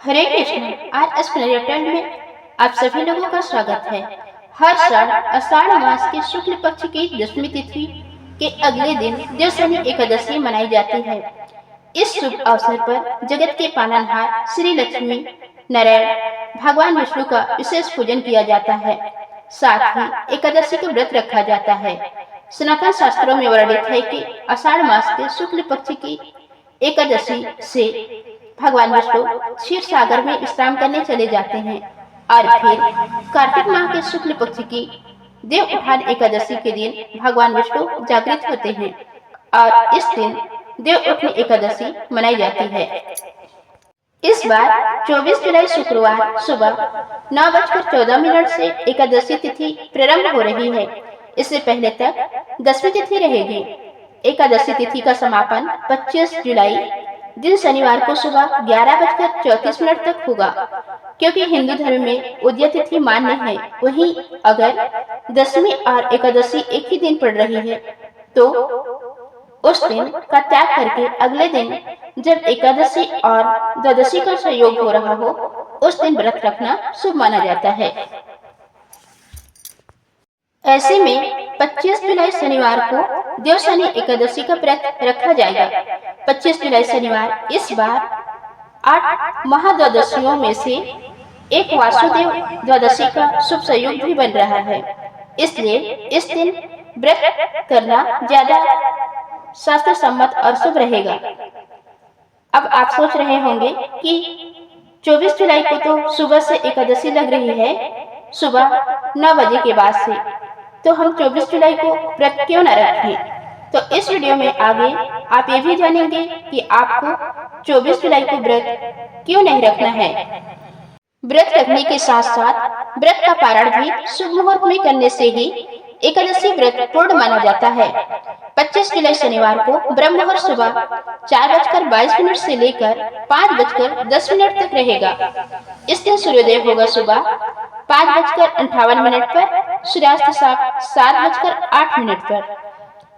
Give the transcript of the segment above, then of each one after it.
हरे कृष्ण। आज स्प्लेनेटल में आप सभी लोगों का स्वागत है। हर साल आषाढ़ मास के शुक्ल पक्ष की दशमी तिथि के अगले दिन देवशनि एकादशी मनाई जाती है। इस शुभ अवसर पर जगत के पालनहार श्री लक्ष्मी नारायण भगवान विष्णु का विशेष पूजन किया जाता है। साथ ही एकादशी का व्रत रखा जाता है। सनातन शास्त्रों में वर्णित है कि आषाढ़ मास के शुक्ल पक्ष की एकादशी से भगवान विष्णु क्षीर सागर में स्नान करने चले जाते हैं और फिर कार्तिक माह के शुक्ल पक्ष की देव उठान एकादशी के दिन भगवान विष्णु जागृत होते हैं और इस दिन देव उठान एकादशी मनाई जाती है। इस बार 24 जुलाई शुक्रवार सुबह 9:14 से एकादशी तिथि प्रारंभ हो रही है। इससे पहले तक दसवीं तिथि रहेगी। एकादशी तिथि का समापन 25 जुलाई दिन शनिवार को सुबह 11:34 तक होगा। क्योंकि हिंदू धर्म में उदय तिथि मान्य है, वहीं अगर दशमी और एकादशी एक ही दिन पड़ रही है तो उस दिन का त्याग करके अगले दिन जब एकादशी और द्वादशी का संयोग हो रहा हो उस दिन व्रत रखना शुभ माना जाता है। ऐसे में 25 जुलाई शनिवार को देवशनि एकादशी का व्रत रखा जाएगा। 25 जुलाई शनिवार इस बार 8 महाद्वादशियों में से एक वासुदेव द्वादशी का शुभ संयोग भी बन रहा है, इसलिए इस दिन व्रत करना ज्यादा शास्त्र सम्मत और शुभ रहेगा। अब आप सोच रहे होंगे कि 24 जुलाई को तो सुबह से एकादशी लग रही है, सुबह 9 बजे के बाद से, तो हम 24 जुलाई को व्रत क्यों न रखें। तो इस वीडियो में आगे आप ये भी जानेंगे कि आपको 24 जुलाई को व्रत क्यों नहीं रखना है। व्रत रखने के साथ साथ व्रत का पारण भी शुभ मुहूर्त में करने से ही एकादशी व्रत पूर्ण माना जाता है। 25 जुलाई शनिवार को ब्रह्म मुहूर्त सुबह 4:22 से लेकर 5:10 तक रहेगा। इस दिन सूर्योदय होगा सुबह 5:58 पर, सूर्यास्त 7:08 पर।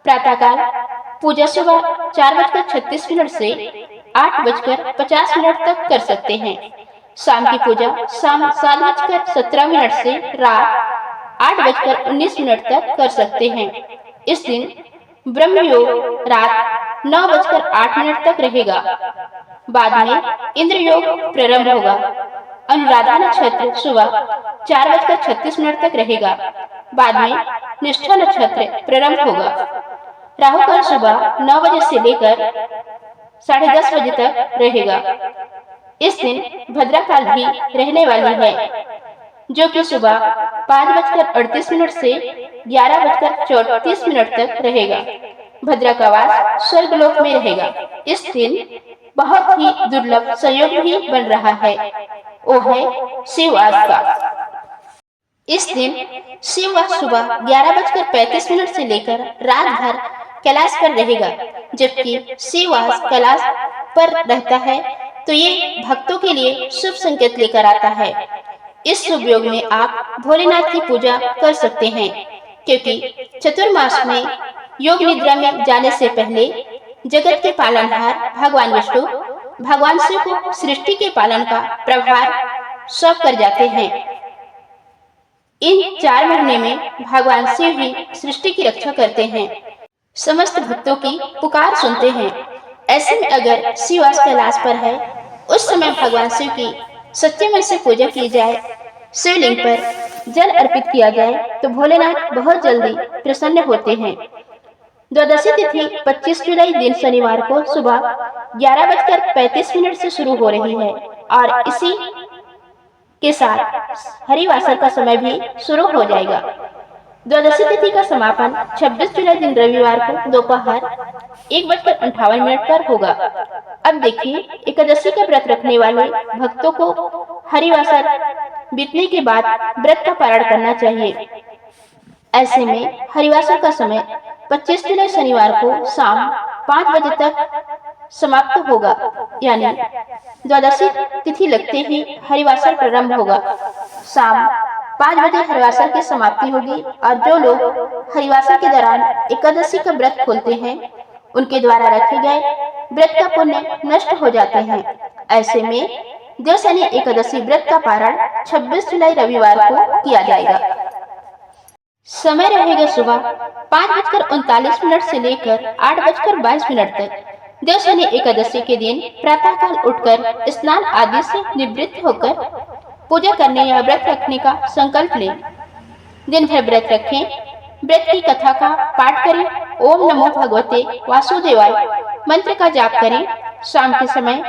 प्रातःकाल पूजा सुबह 4:36 से 8:50 तक कर सकते हैं। शाम की पूजा शाम 7:17 से रात 8:19 तक कर सकते हैं। इस दिन ब्रह्म योग रात 9:08 तक रहेगा। बाद में इंद्र योग प्रारंभ होगा। अनुराधा नक्षत्र सुबह 4:36 तक रहेगा। बाद में निष्ठा नक्षत्र प्रारंभ होगा। राहु काल सुबह 9 बजे से लेकर 10:30 बजे तक रहेगा। इस दिन भद्रा काल भी रहने वाली है, जो कि सुबह 5:38 से 11:34 तक रहेगा। भद्रा का वास स्वर्गलोक में रहेगा। इस दिन बहुत ही दुर्लभ संयोग भी बन रहा है, वो है शिववास का। इस दिन शिववास सुबह 11:35 से लेकर रात भर कैलाश पर रहेगा। जबकि शिववास कैलाश पर रहता है तो ये भक्तों के लिए शुभ संकेत लेकर आता है। इस शुभ योग में आप भोलेनाथ की पूजा कर सकते हैं, क्योंकि चतुर्मास में योग निद्रा में जाने से पहले जगत के पालनहार भगवान विष्णु भगवान शिव को सृष्टि के पालन का प्रभार सौंप कर जाते हैं। इन 4 महीने में भगवान शिव ही सृष्टि की रक्षा करते हैं, समस्त भक्तों की पुकार सुनते हैं। ऐसे में अगर शिववास कैलाश पर है, उस समय भगवान शिव की सच्चे मन से पूजा की जाए, शिवलिंग पर जल अर्पित किया जाए तो भोलेनाथ बहुत जल्दी प्रसन्न होते हैं। द्वादशी तिथि 25 जुलाई दिन शनिवार को सुबह 11:35 से शुरू हो रही है और इसी के साथ हरिवासर का समय भी शुरू हो जाएगा। द्वादशी तिथि का समापन 26 जुलाई दिन रविवार को दोपहर 1:58 पर होगा। अब देखिए, एकादशी का व्रत रखने वाले भक्तों को हरिवासर बीतने के बाद व्रत का पारण करना चाहिए। ऐसे में हरिवासर का समय 25 जुलाई शनिवार को शाम 5 बजे तक समाप्त होगा, यानी द्वादशी तिथि लगते ही हरिवासर प्रारंभ होगा। शाम 5 बजे हरिवासर की समाप्ति होगी और जो लोग हरिवासर के दौरान एकादशी का व्रत खोलते हैं, उनके द्वारा रखे गए व्रत का पुण्य नष्ट हो जाते हैं। ऐसे में देवशनि एकादशी व्रत का पारण 26 जुलाई रविवार को किया जाएगा। समय रहेगा सुबह 5:39 से लेकर 8:22 तक। देवशनि एकादशी के दिन प्रातःकाल उठकर स्नान आदि से निवृत्त होकर पूजा करने या व्रत रखने का संकल्प लें। दिन भर व्रत रखें, व्रत की कथा का पाठ करें, ओम नमो भगवते वासुदेवाय मंत्र का जाप करें। शाम के समय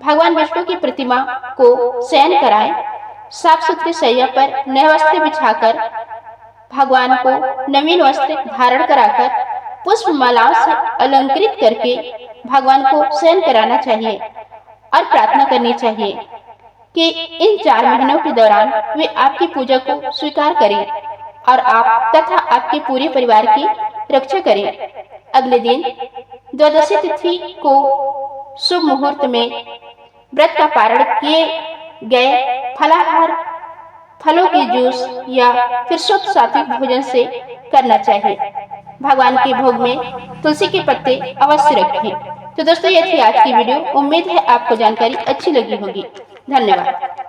भगवान विष्णु की प्रतिमा को शयन कराएं। साफ सुथरी शैया पर नए वस्त्र बिछाकर भगवान को नवीन वस्त्र धारण कराकर पुष्प मालाओं से अलंकृत करके भगवान को शयन कराना चाहिए और प्रार्थना करनी चाहिए कि इन 4 महीनों के दौरान वे आपकी पूजा को स्वीकार करें और आप तथा आपके पूरे परिवार की रक्षा करें। अगले दिन द्वादशी तिथि को शुभ मुहूर्त में व्रत का पारण किए गए फलाहार, फलों के जूस या फिर शुद्ध सात्विक भोजन से करना चाहिए। भगवान के भोग में तुलसी के पत्ते अवश्य रखें। तो दोस्तों, ये थी आज की वीडियो। उम्मीद है आपको जानकारी अच्छी लगी होगी। धन्यवाद।